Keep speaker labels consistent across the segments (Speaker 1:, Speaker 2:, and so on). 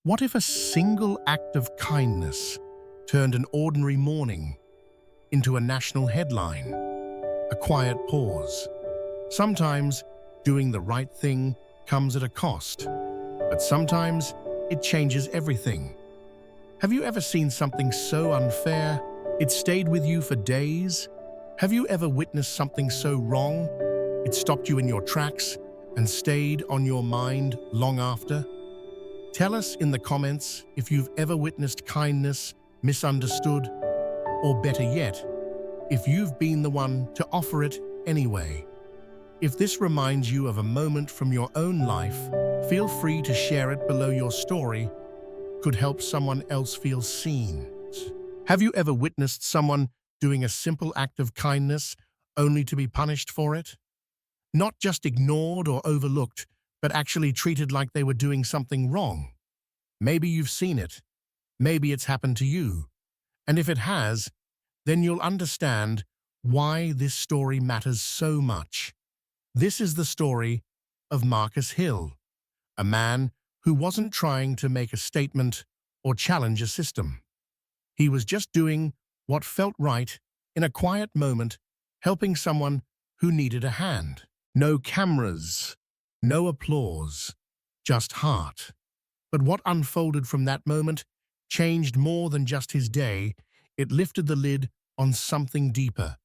Speaker 1: What if a single act of kindness turned an ordinary morning into a national headline? A quiet pause. Sometimes doing the right thing comes at a cost, but sometimes it changes everything. Have you ever seen something so unfair it stayed with you for days? Have you ever witnessed something so wrong it stopped you in your tracks and stayed on your mind long after? Tell us in the comments if you've ever witnessed kindness misunderstood, or better yet, if you've been the one to offer it anyway. If this reminds you of a moment from your own life, feel free to share it below. Your story could help someone else feel seen. Have you ever witnessed someone doing a simple act of kindness only to be punished for it? Not just ignored or overlooked, but actually treated like they were doing something wrong. Maybe you've seen it. Maybe it's happened to you. And if it has, then you'll understand why this story matters so much. This is the story of Marcus Hill, a man who wasn't trying to make a statement or challenge a system. He was just doing what felt right in a quiet moment, helping someone who needed a hand. No cameras, no applause, just heart. But what unfolded from that moment changed more than just his day. It lifted the lid on something deeper.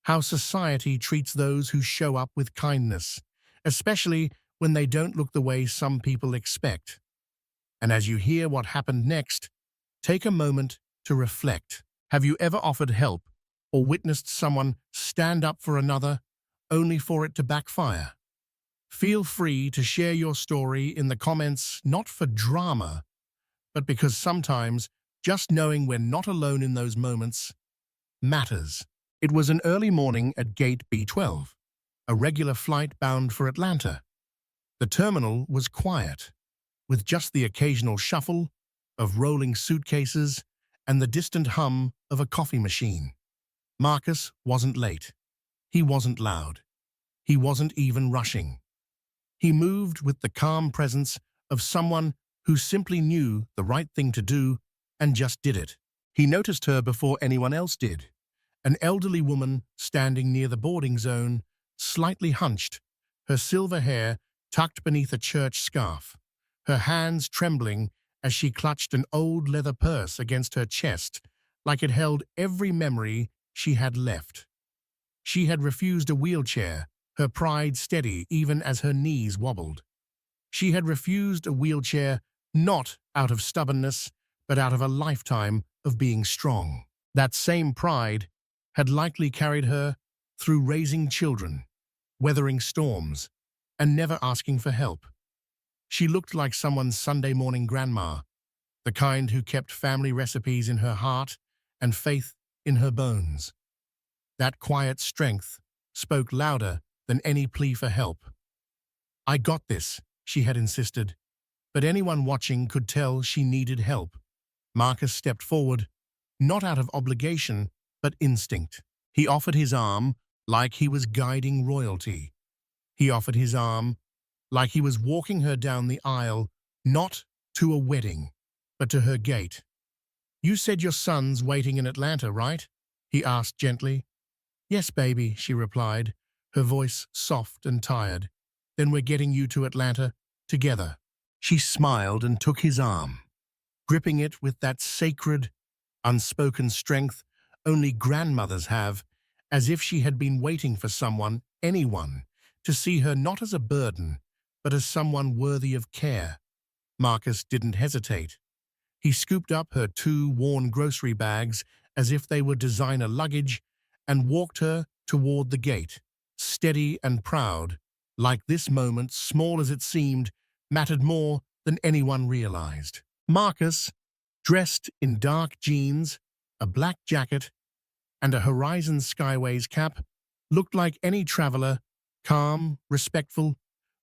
Speaker 1: How society treats those who show up with kindness, especially when they don't look the way some people expect. And as you hear what happened next, take a moment to reflect. Have you ever offered help or witnessed someone stand up for another only for it to backfire? Feel free to share your story in the comments, not for drama, but because sometimes just knowing we're not alone in those moments matters. It was an early morning at Gate B12, a regular flight bound for Atlanta. The terminal was quiet, with just the occasional shuffle of rolling suitcases and the distant hum of a coffee machine. Marcus wasn't late. He wasn't loud. He wasn't even rushing. He moved with the calm presence of someone who simply knew the right thing to do and just did it. He noticed her before anyone else did. An elderly woman standing near the boarding zone, slightly hunched, her silver hair tucked beneath a church scarf, her hands trembling as she clutched an old leather purse against her chest, like it held every memory she had left. She had refused a wheelchair, her pride steady even as her knees wobbled. She had refused a wheelchair not out of stubbornness, but out of a lifetime of being strong. That same pride had likely carried her through raising children, weathering storms, and never asking for help. She looked like someone's Sunday morning grandma, the kind who kept family recipes in her heart and faith in her bones. That quiet strength spoke louder than any plea for help. "I got this," she had insisted, but anyone watching could tell she needed help. Marcus stepped forward, not out of obligation, but instinct. He offered his arm like he was guiding royalty. He offered his arm like he was walking her down the aisle, not to a wedding, but to her gate. "You said your son's waiting in Atlanta, right?" he asked gently. "Yes, baby," she replied, her voice soft and tired. "Then we're getting you to Atlanta together." She smiled and took his arm, gripping it with that sacred, unspoken strength only grandmothers have, as if she had been waiting for someone, anyone, to see her not as a burden, but as someone worthy of care. Marcus didn't hesitate. He scooped up her 2 worn grocery bags as if they were designer luggage and walked her toward the gate, steady and proud, like this moment, small as it seemed, mattered more than anyone realized. Marcus, dressed in dark jeans, a black jacket, and a Horizon Skyways cap, looked like any traveler, calm, respectful,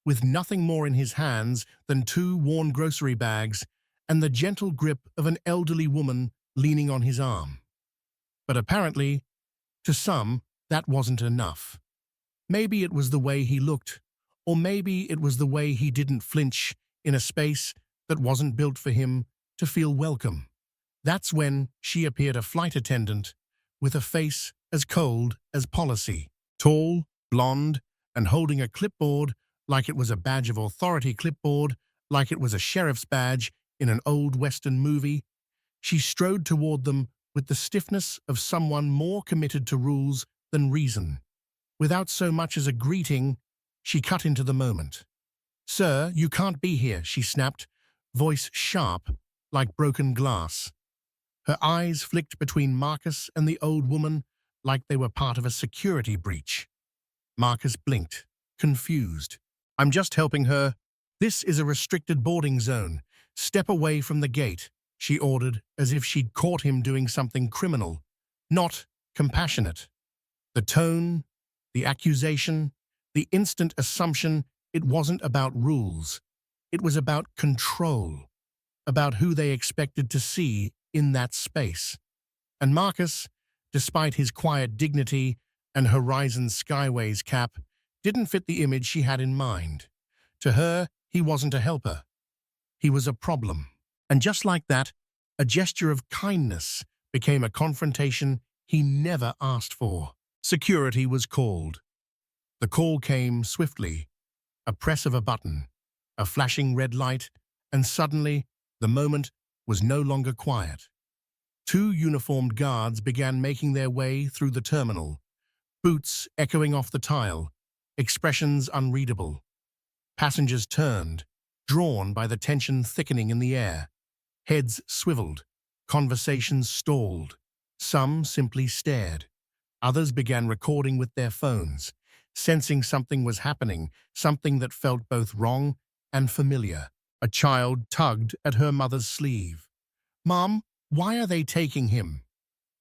Speaker 1: with nothing more in his hands than 2 worn grocery bags and the gentle grip of an elderly woman leaning on his arm. But apparently, to some, that wasn't enough. Maybe it was the way he looked, or maybe it was the way he didn't flinch in a space that wasn't built for him to feel welcome. That's when she appeared, a flight attendant with a face as cold as policy, tall, blonde, and holding a clipboard like it was a badge of authority, like it was a sheriff's badge in an old Western movie. She strode toward them with the stiffness of someone more committed to rules than reason. Without so much as a greeting, she cut into the moment. "Sir, you can't be here," she snapped, voice sharp like broken glass. Her eyes flicked between Marcus and the old woman like they were part of a security breach. Marcus blinked, confused. "I'm just helping her. This is a restricted boarding zone. Step away from the gate," she ordered, as if she'd caught him doing something criminal, not compassionate. The tone, the accusation, the instant assumption it wasn't about rules. It was about control, about who they expected to see in that space. And Marcus, despite his quiet dignity and Horizon Skyways cap, didn't fit the image she had in mind. To her, he wasn't a helper. He was a problem. And just like that, a gesture of kindness became a confrontation he never asked for. Security was called. The call came swiftly, a press of a button, a flashing red light, and suddenly the moment was no longer quiet. Two uniformed guards began making their way through the terminal, boots echoing off the tile, expressions unreadable. Passengers turned, drawn by the tension thickening in the air. Heads swiveled, conversations stalled. Some simply stared. Others began recording with their phones, sensing something was happening, something that felt both wrong and familiar. A child tugged at her mother's sleeve. "Mom, why are they taking him?"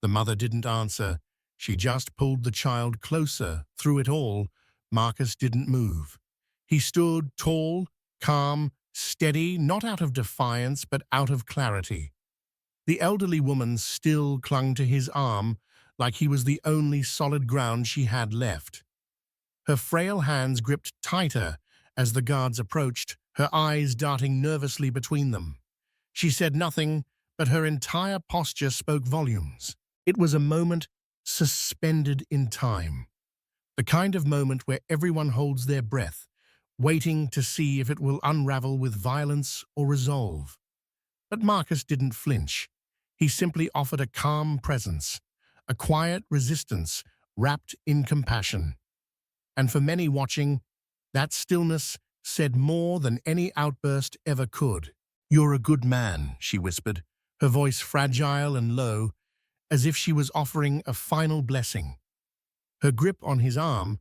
Speaker 1: The mother didn't answer. She just pulled the child closer. Through it all, Marcus didn't move. He stood tall, calm, steady, not out of defiance, but out of clarity. The elderly woman still clung to his arm like he was the only solid ground she had left. Her frail hands gripped tighter as the guards approached, her eyes darting nervously between them. She said nothing, but her entire posture spoke volumes. It was a moment suspended in time. The kind of moment where everyone holds their breath, waiting to see if it will unravel with violence or resolve. But Marcus didn't flinch. He simply offered a calm presence, a quiet resistance wrapped in compassion. And for many watching, that stillness said more than any outburst ever could. "You're a good man," she whispered, her voice fragile and low, as if she was offering a final blessing. Her grip on his arm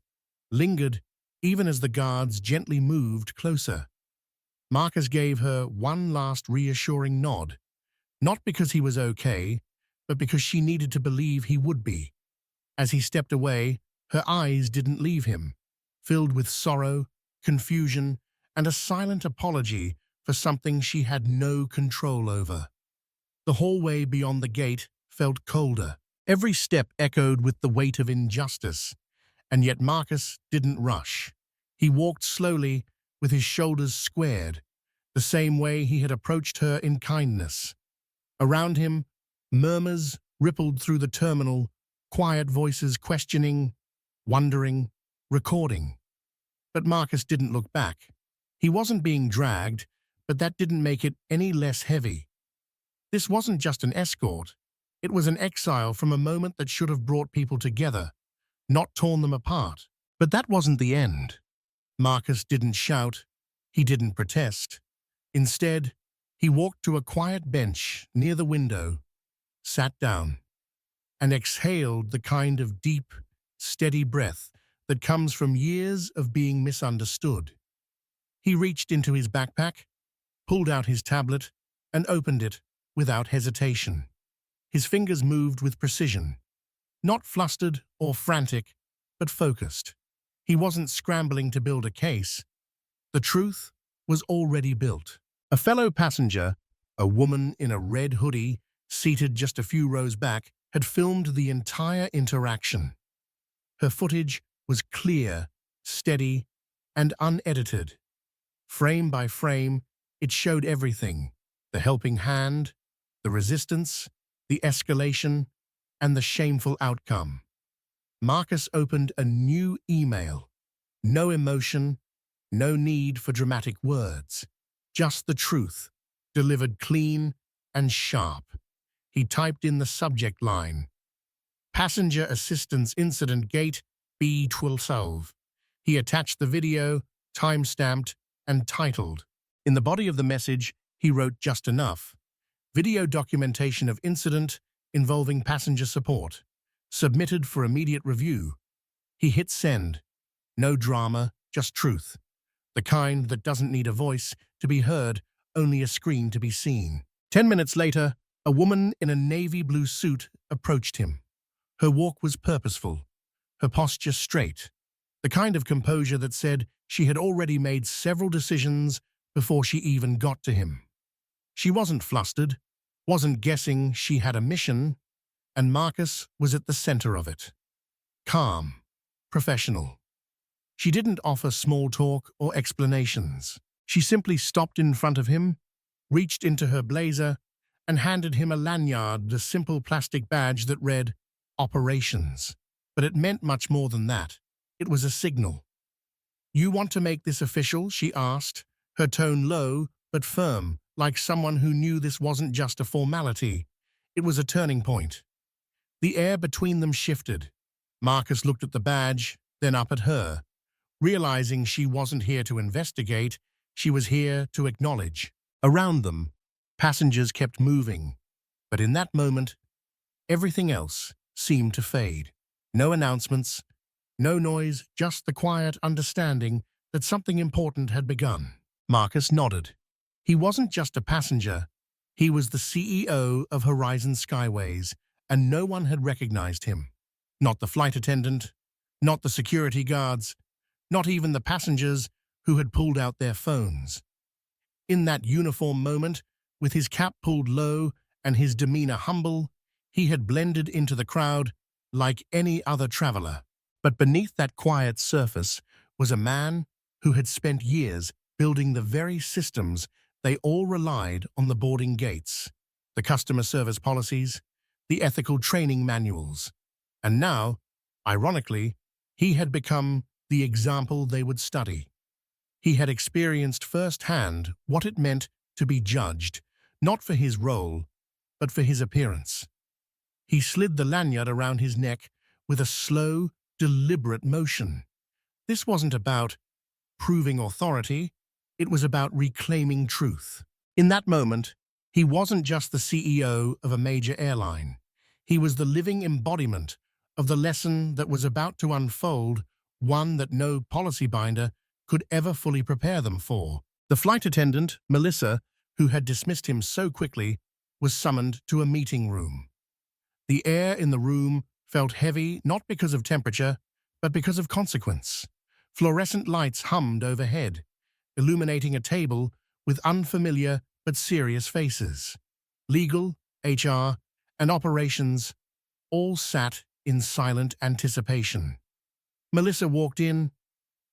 Speaker 1: lingered even as the guards gently moved closer. Marcus gave her one last reassuring nod, not because he was okay, but because she needed to believe he would be. As he stepped away, her eyes didn't leave him, filled with sorrow, confusion, and a silent apology for something she had no control over. The hallway beyond the gate felt colder. Every step echoed with the weight of injustice, and yet Marcus didn't rush. He walked slowly, with his shoulders squared, the same way he had approached her in kindness. Around him, murmurs rippled through the terminal, quiet voices questioning, wondering, recording. But Marcus didn't look back. He wasn't being dragged, but that didn't make it any less heavy. This wasn't just an escort. It was an exile from a moment that should have brought people together, not torn them apart. But that wasn't the end. Marcus didn't shout. He didn't protest. Instead, he walked to a quiet bench near the window, sat down, and exhaled the kind of deep, steady breath that comes from years of being misunderstood. He reached into his backpack, pulled out his tablet, and opened it without hesitation. His fingers moved with precision, not flustered or frantic, but focused. He wasn't scrambling to build a case. The truth was already built. A fellow passenger, a woman in a red hoodie, seated just a few rows back, had filmed the entire interaction. Her footage was clear, steady, and unedited. Frame by frame, It showed everything: the helping hand, the resistance, the escalation, and the shameful outcome. Marcus opened a new email. No emotion, no need for dramatic words. Just the truth, delivered clean and sharp. He typed in the subject line: Passenger Assistance Incident Gate B12. He attached the video, time-stamped, and titled. In the body of the message, he wrote just enough: Video documentation of incident involving passenger support. Submitted for immediate review. He hit send. No drama, just truth. The kind that doesn't need a voice to be heard, only a screen to be seen. 10 minutes later, a woman in a navy blue suit approached him. Her walk was purposeful, her posture straight, the kind of composure that said she had already made several decisions before she even got to him. She wasn't flustered, wasn't guessing she had a mission, and Marcus was at the center of it. Calm, professional. She didn't offer small talk or explanations. She simply stopped in front of him, reached into her blazer, and handed him a lanyard, a simple plastic badge that read, Operations. But it meant much more than that. It was a signal. You want to make this official? She asked, her tone low but firm, like someone who knew this wasn't just a formality. It was a turning point. The air between them shifted. Marcus looked at the badge, then up at her. Realizing she wasn't here to investigate, she was here to acknowledge. Around them, passengers kept moving. But in that moment, everything else seemed to fade. No announcements, no noise, just the quiet understanding that something important had begun. Marcus nodded. He wasn't just a passenger. He was the CEO of Horizon Skyways, and no one had recognized him. Not the flight attendant, not the security guards, not even the passengers who had pulled out their phones. In that uniform moment, with his cap pulled low and his demeanor humble, he had blended into the crowd like any other traveler. But beneath that quiet surface was a man who had spent years building the very systems they all relied on: the boarding gates, the customer service policies, the ethical training manuals. And now, ironically, he had become the example they would study. He had experienced firsthand what it meant to be judged, not for his role, but for his appearance. He slid the lanyard around his neck with a slow, deliberate motion. This wasn't about proving authority, it was about reclaiming truth. In that moment, he wasn't just the CEO of a major airline. He was the living embodiment of the lesson that was about to unfold, one that no policy binder could ever fully prepare them for. The flight attendant, Melissa, who had dismissed him so quickly, was summoned to a meeting room. The air in the room felt heavy, not because of temperature, but because of consequence. Fluorescent lights hummed overhead, illuminating a table with unfamiliar but serious faces. Legal, HR, and operations all sat in silent anticipation. Melissa walked in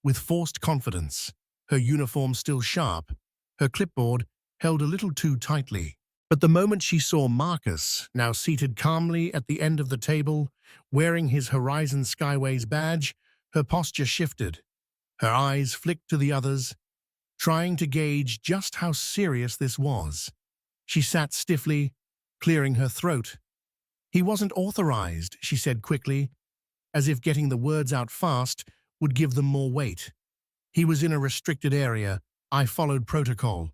Speaker 1: with forced confidence, her uniform still sharp, her clipboard held a little too tightly. But the moment she saw Marcus, now seated calmly at the end of the table, wearing his Horizon Skyways badge, her posture shifted. Her eyes flicked to the others, trying to gauge just how serious this was. She sat stiffly, clearing her throat. He wasn't authorized, she said quickly, as if getting the words out fast would give them more weight. He was in a restricted area. I followed protocol.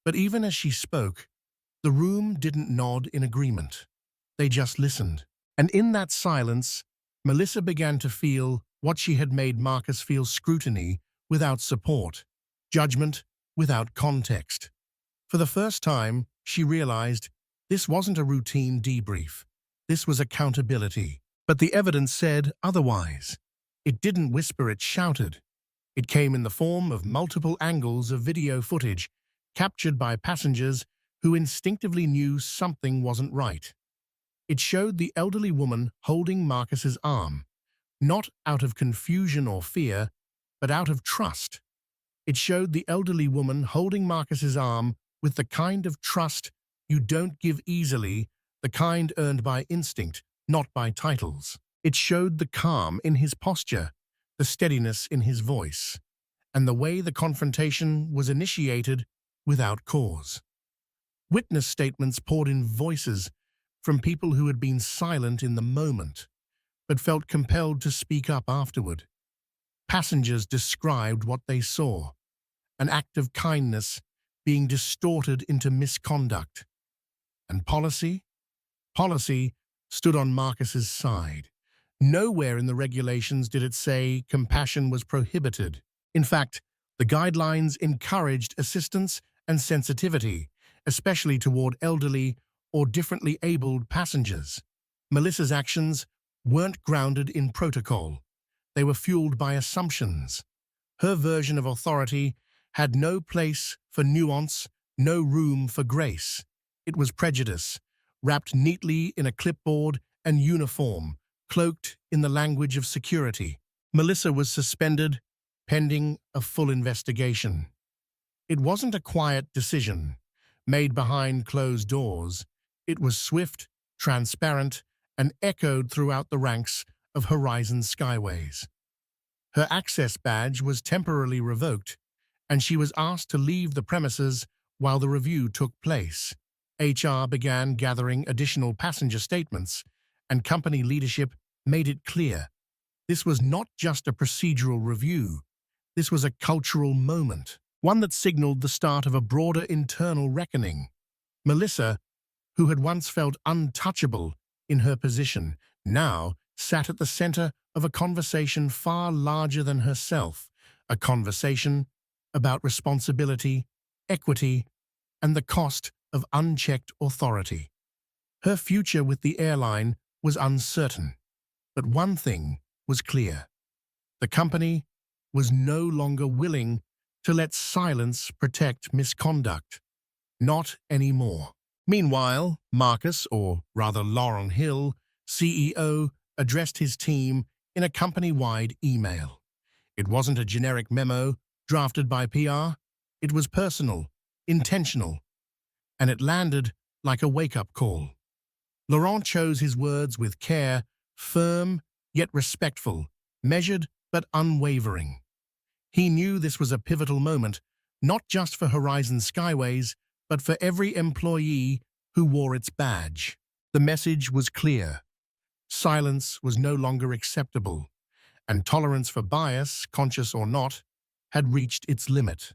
Speaker 1: But even as she spoke, the room didn't nod in agreement. They just listened. And in that silence, Melissa began to feel what she had made Marcus feel: scrutiny without support, judgment without context. For the first time, she realized this wasn't a routine debrief. This was accountability. But the evidence said otherwise. It didn't whisper, it shouted. It came in the form of multiple angles of video footage captured by passengers who instinctively knew something wasn't right. It showed the elderly woman holding Marcus's arm, not out of confusion or fear, but out of trust. It showed the elderly woman holding Marcus's arm with the kind of trust you don't give easily, the kind earned by instinct, not by titles. It showed the calm in his posture, the steadiness in his voice, and the way the confrontation was initiated without cause. Witness statements poured in voices from people who had been silent in the moment, but felt compelled to speak up afterward. Passengers described what they saw, an act of kindness being distorted into misconduct. And policy? Policy stood on Marcus's side. Nowhere in the regulations did it say compassion was prohibited. In fact, the guidelines encouraged assistance and sensitivity, especially toward elderly or differently abled passengers. Melissa's actions weren't grounded in protocol. They were fueled by assumptions. Her version of authority had no place for nuance, no room for grace. It was prejudice, wrapped neatly in a clipboard and uniform, cloaked in the language of security. Melissa was suspended, pending a full investigation. It wasn't a quiet decision, made behind closed doors. It was swift, transparent, and echoed throughout the ranks of Horizon Skyways. Her access badge was temporarily revoked, and she was asked to leave the premises while the review took place. HR began gathering additional passenger statements, and company leadership made it clear this was not just a procedural review. This was a cultural moment, one that signaled the start of a broader internal reckoning. Melissa, who had once felt untouchable in her position, now sat at the center of a conversation far larger than herself, a conversation about responsibility, equity, and the cost of unchecked authority. Her future with the airline was uncertain, but one thing was clear. The company was no longer willing to let silence protect misconduct. Not anymore. Meanwhile, Marcus, or rather Laurent Hill, CEO, addressed his team in a company-wide email. It wasn't a generic memo drafted by PR. It was personal, intentional, and it landed like a wake-up call. Laurent chose his words with care, firm yet respectful, measured but unwavering. He knew this was a pivotal moment, not just for Horizon Skyways, but for every employee who wore its badge. The message was clear. Silence was no longer acceptable, and tolerance for bias, conscious or not, had reached its limit.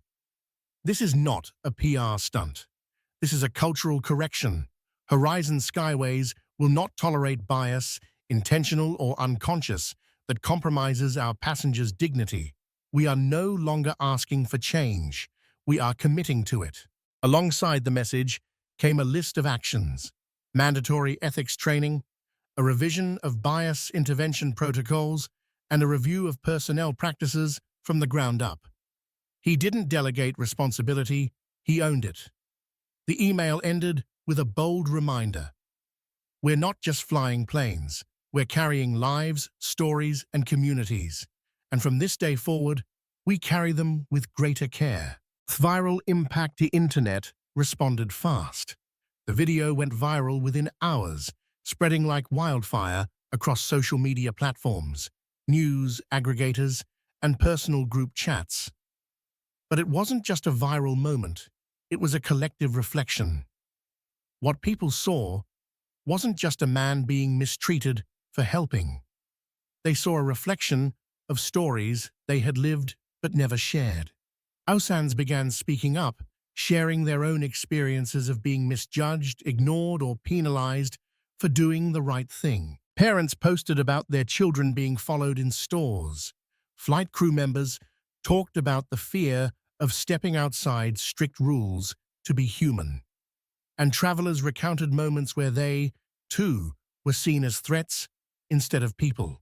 Speaker 1: This is not a PR stunt. This is a cultural correction. Horizon Skyways will not tolerate bias, intentional or unconscious, that compromises our passengers' dignity. We are no longer asking for change. We are committing to it. Alongside the message came a list of actions: mandatory ethics training, a revision of bias intervention protocols, and a review of personnel practices from the ground up. He didn't delegate responsibility, he owned it. The email ended with a bold reminder. We're not just flying planes, we're carrying lives, stories, and communities. And from this day forward, we carry them with greater care. Viral impact. The internet responded fast. The video went viral within hours, spreading like wildfire across social media platforms, news aggregators, and personal group chats. But it wasn't just a viral moment, it was a collective reflection. What people saw wasn't just a man being mistreated for helping. They saw a reflection of stories they had lived but never shared. Ausans began speaking up, sharing their own experiences of being misjudged, ignored, or penalized for doing the right thing. Parents posted about their children being followed in stores. Flight crew members talked about the fear of stepping outside strict rules to be human. And travelers recounted moments where they, too, were seen as threats instead of people.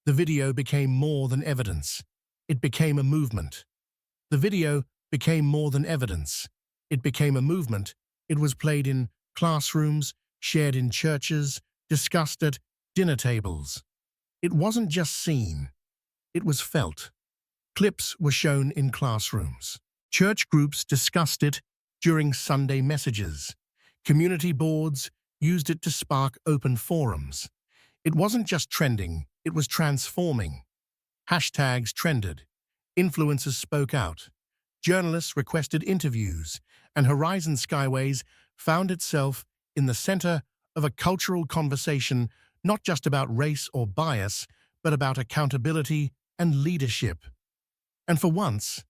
Speaker 1: The video became more than evidence. It became a movement. The video became more than evidence. It became a movement. It was played in classrooms, shared in churches, discussed at dinner tables. It wasn't just seen. It was felt. Clips were shown in classrooms. Church groups discussed it during Sunday messages. Community boards used it to spark open forums. It wasn't just trending, it was transforming. Hashtags trended. Influencers spoke out. Journalists requested interviews, and Horizon Skyways found itself in the center of a cultural conversation not just about race or bias, but about accountability and leadership. And for once,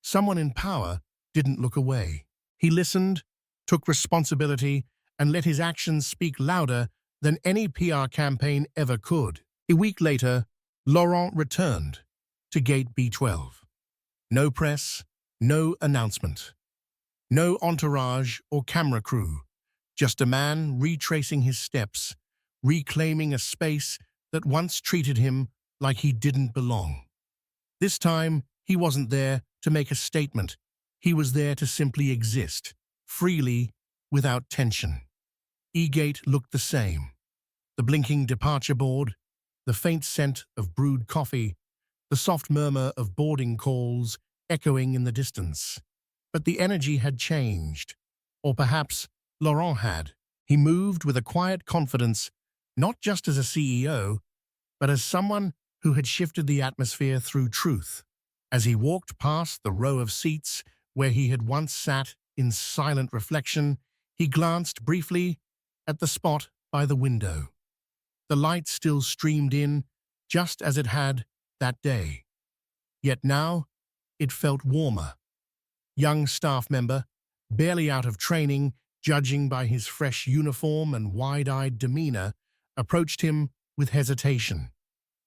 Speaker 1: someone in power didn't look away. He listened, took responsibility, and let his actions speak louder than any PR campaign ever could. A week later, Laurent returned to Gate B12. No press, no announcement. No entourage or camera crew. Just a man retracing his steps, reclaiming a space that once treated him like he didn't belong. This time, he wasn't there to make a statement. He was there to simply exist, freely, without tension. E-Gate looked the same. The blinking departure board, the faint scent of brewed coffee, the soft murmur of boarding calls echoing in the distance. But the energy had changed. Or perhaps Laurent had. He moved with a quiet confidence, not just as a CEO, but as someone who had shifted the atmosphere through truth. As he walked past the row of seats where he had once sat in silent reflection, he glanced briefly at the spot by the window. The light still streamed in, just as it had that day. Yet now, it felt warmer. Young staff member, barely out of training, judging by his fresh uniform and wide-eyed demeanor, approached him with hesitation.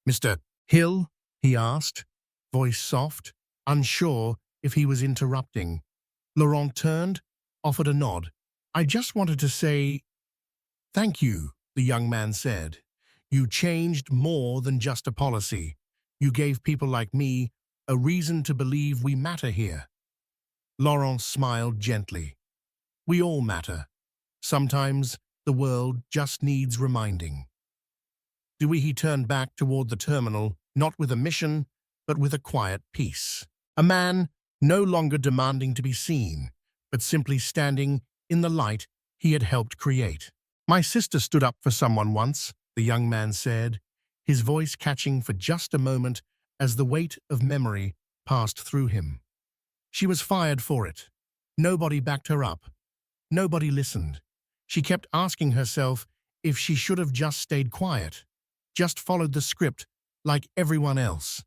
Speaker 1: "Mr. Hill?" he asked, voice soft, unsure if he was interrupting. Laurent turned, offered a nod. "I just wanted to say thank you," the young man said. "You changed more than just a policy. You gave people like me a reason to believe we matter here." Laurent smiled gently. "We all matter. Sometimes the world just needs reminding." He turned back toward the terminal, not with a mission, but with a quiet peace. A man no longer demanding to be seen, but simply standing in the light he had helped create. "My sister stood up for someone once," the young man said, his voice catching for just a moment as the weight of memory passed through him. She was fired for it. Nobody backed her up. Nobody listened. She kept asking herself if she should have just stayed quiet, just followed the script like everyone else.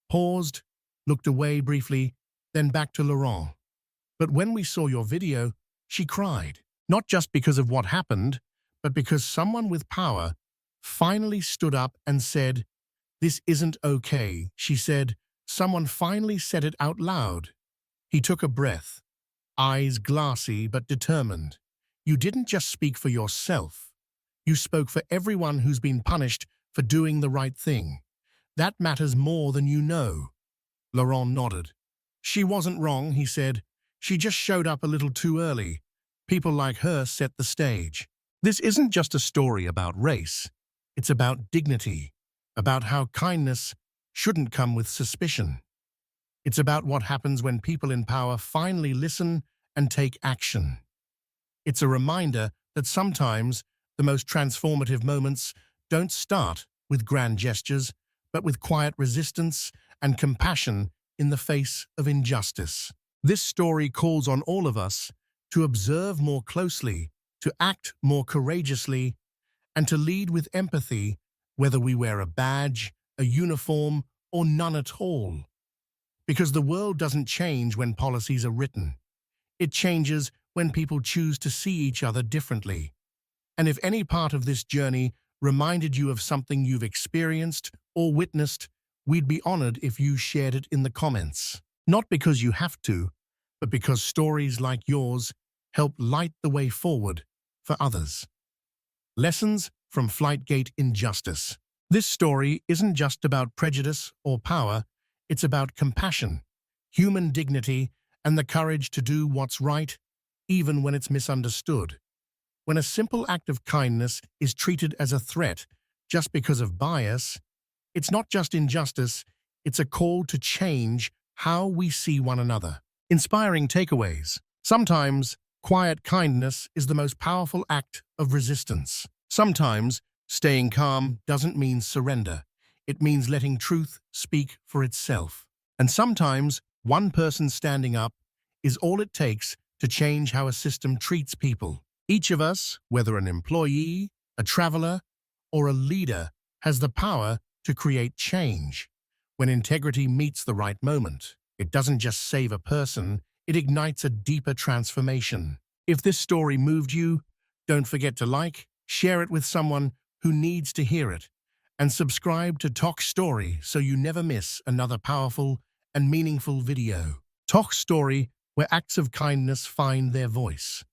Speaker 1: Paused, looked away briefly, then back to Laurent. "But when we saw your video, she cried. Not just because of what happened, but because someone with power finally stood up and said, 'This isn't okay,' she said. Someone finally said it out loud." He took a breath, eyes glassy but determined. "You didn't just speak for yourself. You spoke for everyone who's been punished for doing the right thing. That matters more than you know." Laurent nodded. "She wasn't wrong," he said. "She just showed up a little too early. People like her set the stage." This isn't just a story about race. It's about dignity, about how kindness shouldn't come with suspicion. It's about what happens when people in power finally listen and take action. It's a reminder that sometimes the most transformative moments don't start with grand gestures, but with quiet resistance and compassion in the face of injustice. This story calls on all of us to observe more closely, to act more courageously, and to lead with empathy, whether we wear a badge, a uniform, or none at all. Because the world doesn't change when policies are written. It changes when people choose to see each other differently. And if any part of this journey reminded you of something you've experienced or witnessed, we'd be honored if you shared it in the comments. Not because you have to, but because stories like yours help light the way forward for others. Lessons from Flightgate Injustice. This story isn't just about prejudice or power, it's about compassion, human dignity, and the courage to do what's right, even when it's misunderstood. When a simple act of kindness is treated as a threat just because of bias, it's not just injustice, It's a call to change how we see one another. Inspiring takeaways. Sometimes, quiet kindness is the most powerful act of resistance. Sometimes, staying calm doesn't mean surrender. It means letting truth speak for itself. And sometimes, one person standing up is all it takes to change how a system treats people. Each of us, whether an employee, a traveler, or a leader, has the power to create change. When integrity meets the right moment, it doesn't just save a person, it ignites a deeper transformation. If this story moved you, don't forget to like, share it with someone who needs to hear it, and subscribe to Toch Story so you never miss another powerful and meaningful video. Toch Story, where acts of kindness find their voice.